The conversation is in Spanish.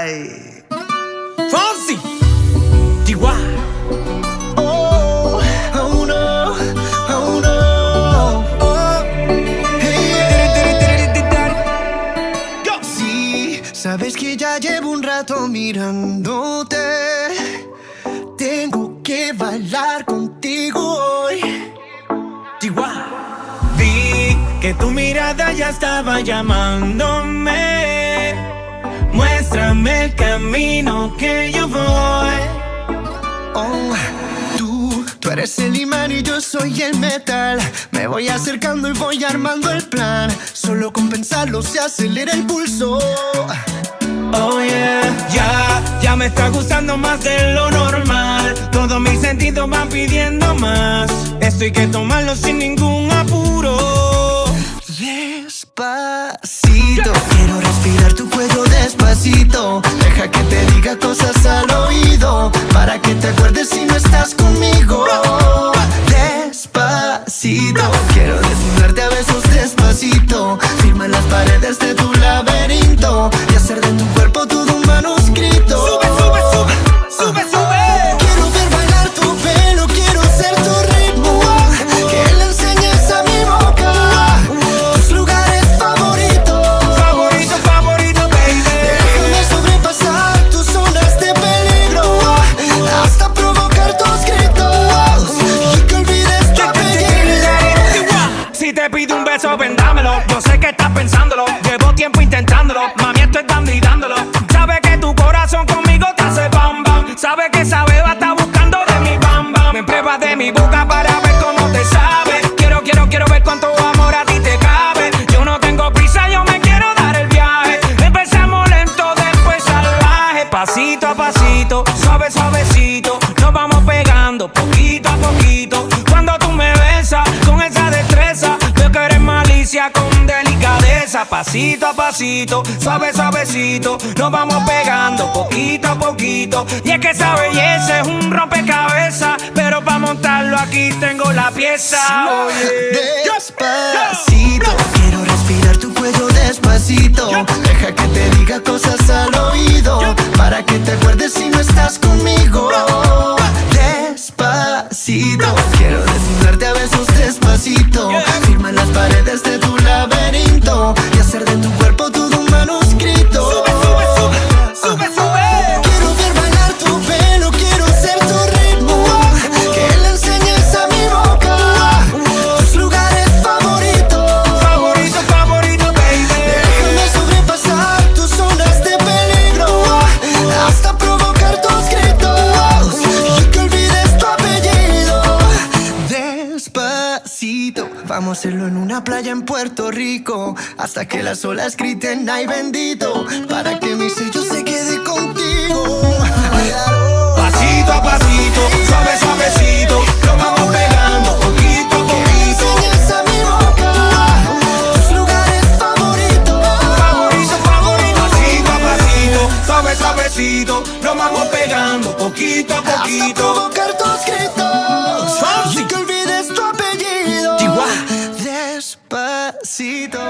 Ay. Fonsi, Chihuahua. Oh, oh no, oh no. Oh, hey. Sí, sabes que ya llevo un rato mirándote. Tengo que bailar contigo hoy. Chihuahua. Vi que tu mirada ya estaba llamándome. Muéstrame el camino que yo voy. Oh, tú eres el imán y yo soy el metal. Me voy acercando y voy armando el plan. Solo con pensarlo se acelera el pulso. Oh yeah, ya me está gustando más de lo normal. Todos mis sentidos van pidiendo más. Esto hay que tomarlo sin ningún apuro. Despacito, quiero respirar tu cuello despacito. Deja que te diga cosas al oído, para que te acuerdes si no estás conmigo. Despacito, quiero desnudarte a besos despacito. Firma en las paredes de tu laberinto y hacer de tu cuerpo todo un manuscrito. Sube, sube, sube, sube, sube. Quiero ver bailar tu pelo, quiero ser tu ritmo. Que le enseñes a mi boca tus lugares favoritos. Favorito, favorito, baby. Déjame sobrepasar tus zonas de peligro hasta provocar tus gritos y que olvides tu apellido. Si te pido un beso, vendámelo. Yo sé que estás pensándolo. Llevo tiempo intentándolo. Mami, estoy dando y dándolo. Sabe que tu corazón conmigo te hace bam bam. Sabe que esa beba está buscando de mi bam bam. Me pruebas de mi boca para ver cómo te sabe. Quiero ver cuánto amor a ti te cabe. Yo no tengo prisa, yo me quiero dar el viaje. Empezamos lento, después salvaje. Pasito a pasito, suave, suavecito. Nos vamos pegando poquito a poquito. Cuando tú me besas con esa destreza, veo que eres malicia con delicadeza. Pasito a pasito, suave, suavecito. Nos vamos pegando poquito a poquito. Y es que esa belleza es un rompecabezas, pero para montarlo aquí tengo la pieza. Despacito, quiero respirar tu cuello despacito. Deja que te diga cosas al oído, para que te acuerdes si no estás conmigo. Despacito, quiero desnudarte a besos despacito. Firma en las paredes de tu laberinto y hacer de tu cuerpo todo un manuscrito. Sube, sube, sube, sube, sube. Quiero ver bailar tu pelo, quiero ser tu ritmo. Que le enseñes a mi boca tus lugares favoritos. Favorito, favorito, baby. Déjame sobrepasar tus zonas de peligro hasta provocar tus gritos y que olvides tu apellido. Despacito, vamos a hacerlo en una playa en Puerto Rico, hasta que las olas griten ay bendito, para que mi sello se quede contigo. Pasito a pasito, suave, suavecito. Lo vamos pegando poquito a Que le poquito. enseñes a mi boca tus lugares favoritos. Favorito, favorito. Pasito a pasito, suave, suavecito. Lo vamos pegando poquito a Hasta poquito. provocar tus gritos Fonsi. y que olvides tu apellido. Chihuahua. Despacito.